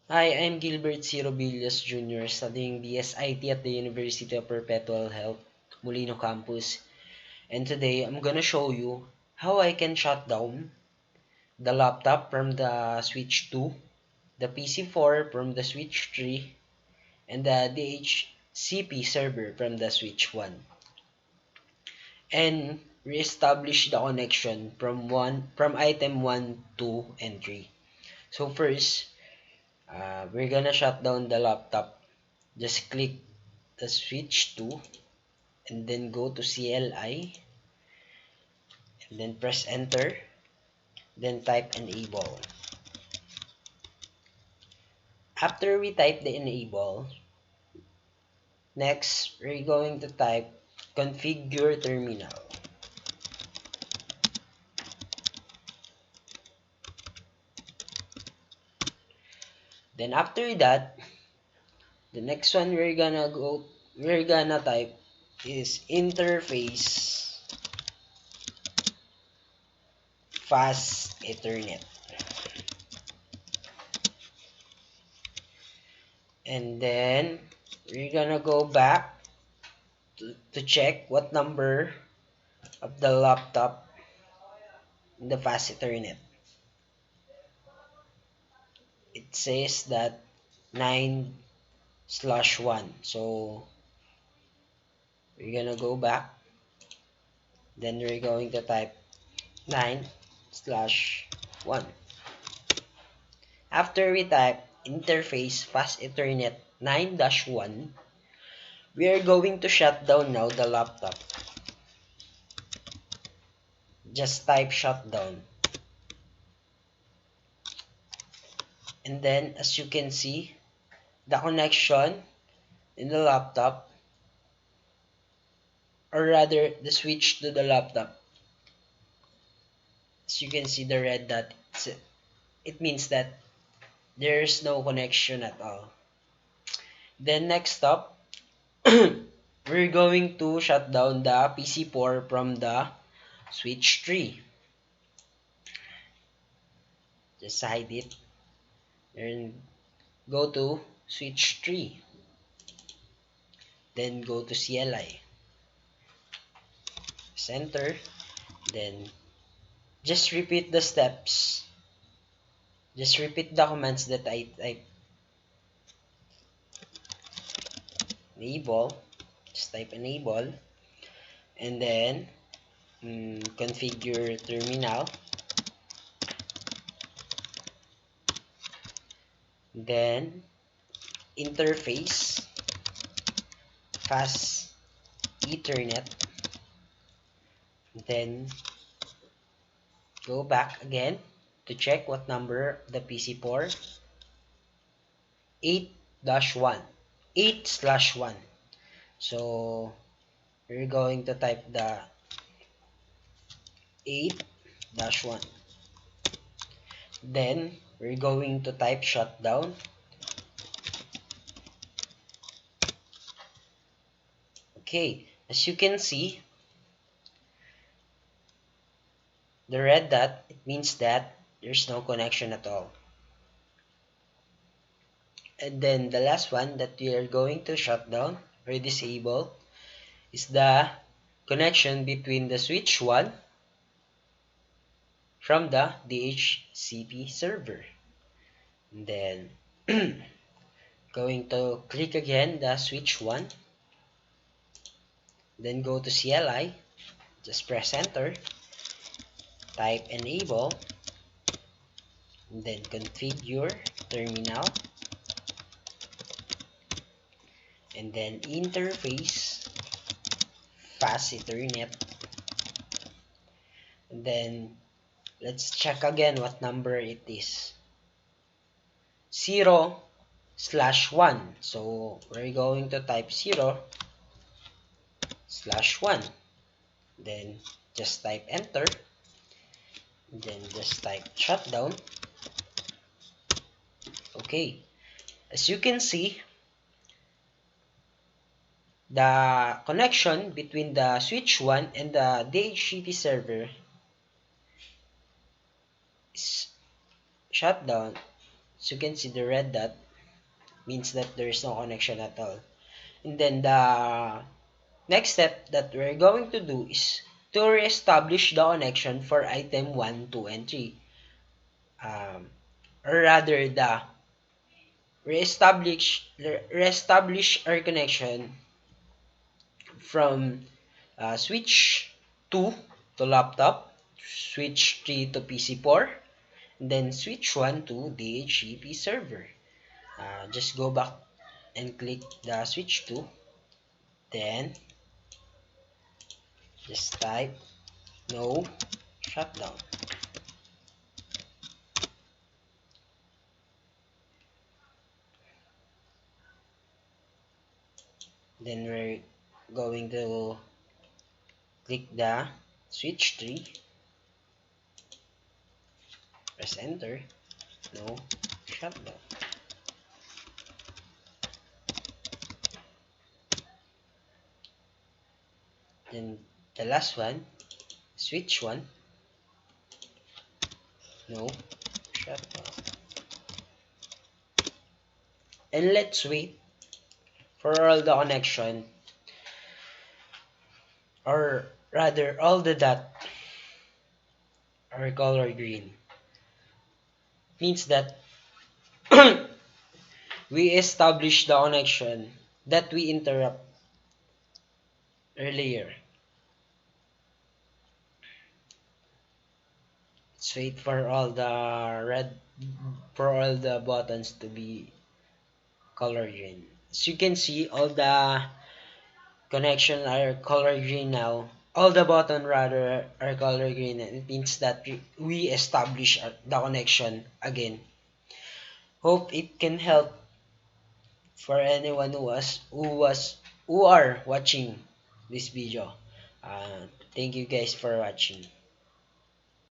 Hi, I'm Gilbert C. Robillas Jr., studying BSIT at the University of Perpetual Health, Molino Campus. And today, I'm gonna show you how I can shut down the laptop from the switch 2, the PC4 from the switch 3, and the DHCP server from the switch 1. And reestablish the connection from item 1, 2, and 3. So first, we're gonna shut down the laptop. Just click the switch to and then go to CLI and then press enter, then type enable. After we type the enable, next we're going to type configure terminal. Then after that, the next one we're gonna type is interface fast ethernet. And then we're gonna go back to check what number of the laptop in the fast ethernet. It says that 9/1. So we're gonna go back. Then we're going to type 9/1. After we type interface fast ethernet 9-1, we are going to shut down now the laptop. Just type shutdown. And then as you can see, the connection in the laptop, or rather the switch to the laptop, as you can see the red dot, it means that there's no connection at all. Then next up, we're going to shut down the PC4 from the switch 3. Just hide it and go to switch 3. Then go to CLI. Center. Then just repeat the steps. Just repeat the commands that I type. Enable. Just type enable. And then configure terminal. Then interface fast ethernet. Then go back again to check what number the PC4. 8-1. 8/1. So we're going to type the 8-1. Then we're going to type shutdown. Okay, as you can see, the red dot, it means that there's no connection at all. And then the last one that we are going to shut down or disable is the connection between the switch 1 from the DHCP server. And then going to click again the switch 1, then go to CLI, just press enter, type enable, and then configure terminal, and then interface fast ethernet. And then let's check again what number it is. 0/1. So we're going to type 0/1. Then just type enter. Then just type shutdown. Okay. As you can see, the connection between the switch 1 and the DHCP server is shut down. As you can see, the red dot means that there is no connection at all. And then the next step that we're going to do is to reestablish the connection for item 1, 2, and 3. Um, or rather, the reestablish our connection from switch 2 to laptop, switch 3 to PC4, and then switch 1 to DHCP server. Just go back and click the switch 2, then just type no shutdown. Then we're going to click the switch 3, press enter, no shutdown. Then the last one, switch 1, no shutdown. And let's wait for all the connection, or rather all the dot are color green. Means that we establish the connection that we interrupt earlier. Let's wait for all the buttons to be color green. As you can see, all the connection are color green now. All the button rather are color green, and it means that we establish the connection again. Hope it can help for anyone who are watching this video. Thank you guys for watching.